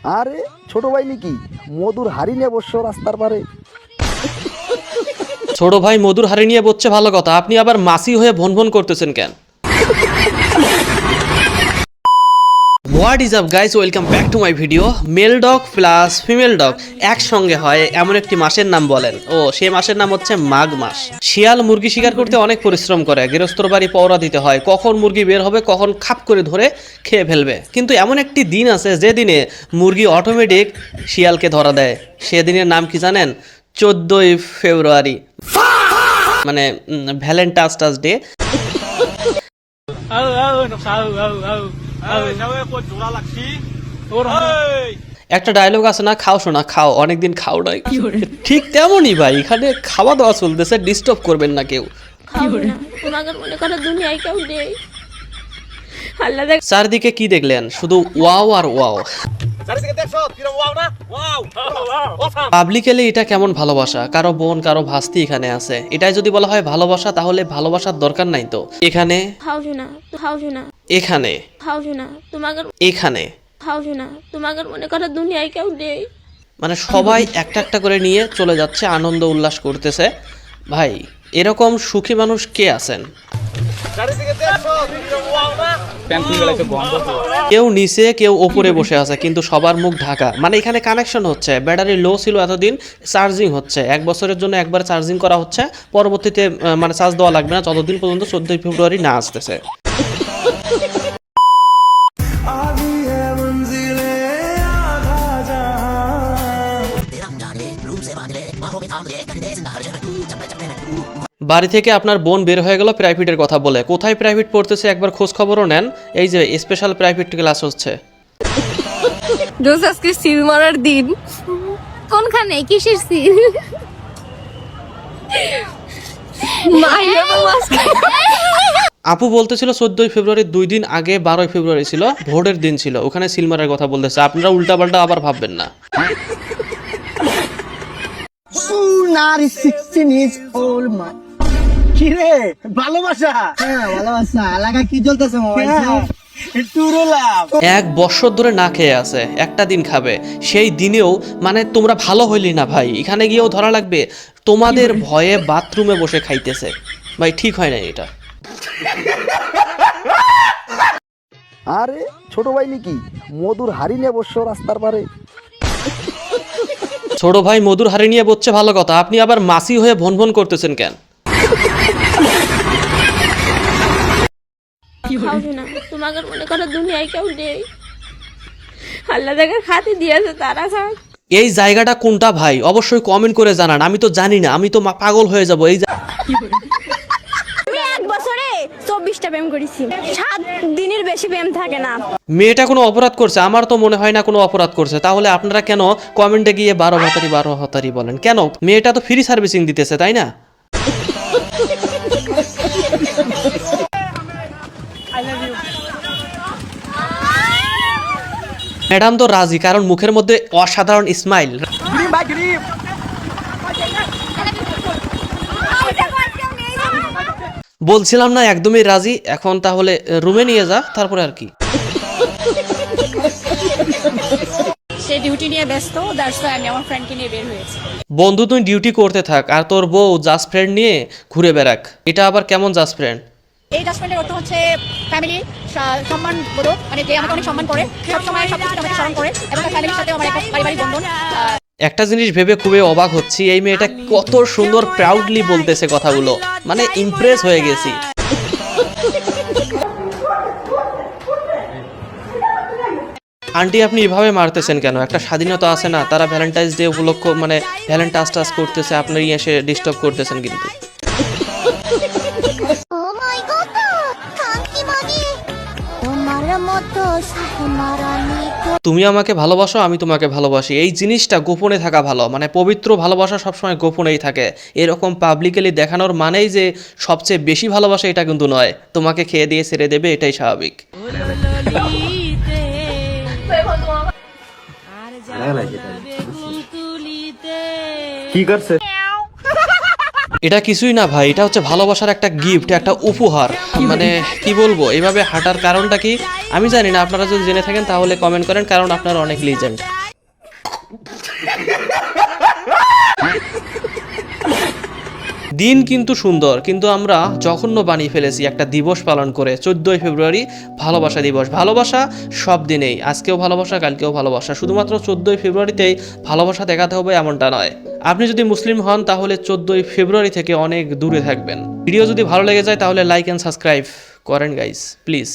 আরে ছোট ভাই নাকি মধুর হাড়ি নিয়ে বসছো রাস্তার পারে। ছোট ভাই মধুর হাড়ি নিয়ে বসছে ভালো কথা, আপনি আবার মাসি হয়ে ভন ভন করতেছেন কেন? What is up guys, welcome back to my video. Male dog plus female dog একসঙ্গে হয় এমন একটি মাসের নাম বলেন। ও সেই মাসের নাম হচ্ছে মাঘ মাস। শিয়াল মুরগি শিকার করতে অনেক পরিশ্রম করে, গৃহস্থর বাড়ি পওরা দিতে হয়, কখন মুরগি বের হবে কখন খাপ করে ধরে খেয়ে ফেলবে। কিন্তু এমন একটি দিন আছে যে দিনে মুরগি অটোমেটিক শিয়ালকে ধরা দেয়। সেদিনের নাম কি জানেন? 14ই ফেব্রুয়ারি, মানে ভ্যালেন্টাইন্স ডে। একটা ডায়লগ আছে না, খাও শোনা খাও, অনেকদিন খাও নাই। ঠিক তেমনই ভাই, এখানে খাওয়া দাওয়া চলতেছে, ডিস্টার্ব করবেন না কেউ। চারদিকে কি দেখলেন? শুধু ওয়াও আর ওয়াও। পাবলিকেলি এটা কেমন ভালোবাসা? কারো বোন কারো ভাস্তি এখানে আছে, এটাই যদি বলা হয় ভালোবাসা, তাহলে ভালোবাসার দরকার নাই তো। এখানে এখানে এখানে মানে সবাই একটা একটা করে নিয়ে চলে যাচ্ছে, আনন্দ উল্লাস করতেছে। ভাই এরকম সুখী মানুষ কে আছেন? কেউ নিচে কেউ ওপরে বসে আছে, কিন্তু সবার মুখ ঢাকা। মানে এখানে কানেকশন হচ্ছে, ব্যাটারি লো ছিল এতদিন, চার্জিং হচ্ছে, 1 বছরের জন্য একবার চার্জিং করা হচ্ছে, পরবর্তীতে মানে চার্জ দেওয়া লাগবে না যতদিন পর্যন্ত 14ই ফেব্রুয়ারি না আসতেছে। বাড়ি থেকে আপনার বোন বের হয়ে গেল প্রাইভেটের কথা বলে। কোথায় প্রাইভেট পড়তেছে একবার খোঁজ খবরও নেন। এই যে স্পেশাল প্রাইভেট ক্লাস হচ্ছে। রোজ আজকে সিল মারার দিন। কোনখানে কিসের সিল? আপু বলতেছিল 14ই ফেব্রুয়ারি 2 দিন আগে 12ই ফেব্রুয়ারি ছিল, ভোটের দিন ছিল, ওখানে সিল মারার কথা বলতেছে। আপনারা উল্টাপাল্টা আবার ভাববেন না। ভালোবাসা, হ্যাঁ ভালোবাসা এলাকা কি চলতেছে? মোবাইল 1 বছর ধরে না খেয়ে আছে, একটা দিন খাবে, সেই দিনেও মানে তোমরা ভালো হইলি না ভাই। এখানে গিয়েও ধরা লাগবে, তোমাদের ভয়ে বাথরুমে বসে খাইতেছে। ভাই ঠিক হয় না এটা। আরে ছোট ভাই নাকি মধুর হাড়ি নিয়ে বসছো রাস্তার পারে। ছোট ভাই মধুর হাড়ি নিয়ে বসছে ভালো কথা, আপনি আবার মাসি হয়ে ভন ভন করতেছেন কেন? এই জায়গাটা কোনটা ভাই? অবশ্যই কমেন্ট করে জানান, আমি তো জানি না, আমি তো পাগল হয়ে যাব। এই আমি 1 বছরে 24টা প্রেম করেছি, 7 দিনের বেশি প্রেম থাকে না। মেয়েটা কোনো অপরাধ করছে? আমার তো মনে হয় না কোনো অপরাধ করছে। তাহলে আপনারা কেন কমেন্টে গিয়ে 12 হাতারি বলেন কেন? মেয়েটা তো ফ্রি সার্ভিসিং দিতেছে, তাই না? ম্যাডাম তো রাজি, কারণ মুখের মধ্যে অসাধারণ স্মাইল। বলছিলাম না একদমই রাজি। এখন তাহলে রুমে নিয়ে যা, তারপরে আর কি। সে ডিউটি নিয়ে ব্যস্ত, দ্যাটস ওয়াই আমি আমার ফ্রেন্ডকে নিয়ে বের হয়েছি। বন্ধু তুই ডিউটি করতে থাক, আর তোর বউ জাস্ট ফ্রেন্ড নিয়ে ঘুরে বেড়াক। এটা আবার কেমন জাস্ট ফ্রেন্ড? এই জাস্ট ফ্রেন্ডের অর্থ হচ্ছে ফ্যামিলি সম্মান বোধক, মানে যে আমাকে অনেক সম্মান করে, সবসময় সব কিছু আমাকে স্মরণ করে, এবং ফ্যামিলির সাথে আমার একটা পারিবারিক বন্ধন। একটা জিনিস ভেবে খুবই অবাক হচ্ছি, এই মেয়েটা কত সুন্দর প্রাউডলি বলতেছে কথাগুলো, মানে ইমপ্রেস হয়ে গেছি। আন্টি আপনি এভাবে মারতেছেন কেন? একটা স্বাধীনতা আছে না? তারা ভ্যালেন্টাইন্স ডে উপলক্ষ মানে ভ্যালেন্টাইন্স করতেছে, আপনি এসে ডিস্টার্ব করতেছেন কিন্তু। তুমি আমাকে ভালোবাসো, আমি তোমাকে ভালোবাসি, এই জিনিসটা গোপনে থাকা ভালো। মানে পবিত্র ভালোবাসা সবসময় গোপনেই থাকে। এরকম পাবলিকলি দেখানোর মানেই যে সবচেয়ে বেশি ভালোবাসা, এটা কিন্তু নয়। তোমাকে খেয়ে দিয়ে ছেড়ে দেবে, এটাই স্বাভাবিক। কি করছে? এটা কিছুই না ভাই, এটা হচ্ছে ভালোবাসার একটা গিফট, একটা উপহার। মানে কি বলবো, এভাবে হাঁটার কারণটা কি আমি জানি না। আপনারা যদি জেনে থাকেন তাহলে কমেন্ট করেন, কারণ আপনারা অনেক লিজেন্ড। দিন কিন্তু সুন্দর, কিন্তু আমরা জঘন্য বানিয়ে ফেলেছি একটা দিবস পালন করে। 14ই ফেব্রুয়ারি ভালোবাসা দিবস। ভালোবাসা সব দিনেই, আজকেও ভালোবাসা, কালকেও ভালোবাসা। শুধুমাত্র 14ই ফেব্রুয়ারিতেই ভালোবাসা দেখাতে হবে এমনটা নয়। আপনি যদি মুসলিম হন তাহলে 14ই ফেব্রুয়ারি থেকে অনেক দূরে থাকবেন। ভিডিও যদি ভালো লেগে যায় তাহলে লাইক অ্যান্ড সাবস্ক্রাইব করেন গাইস, প্লিজ।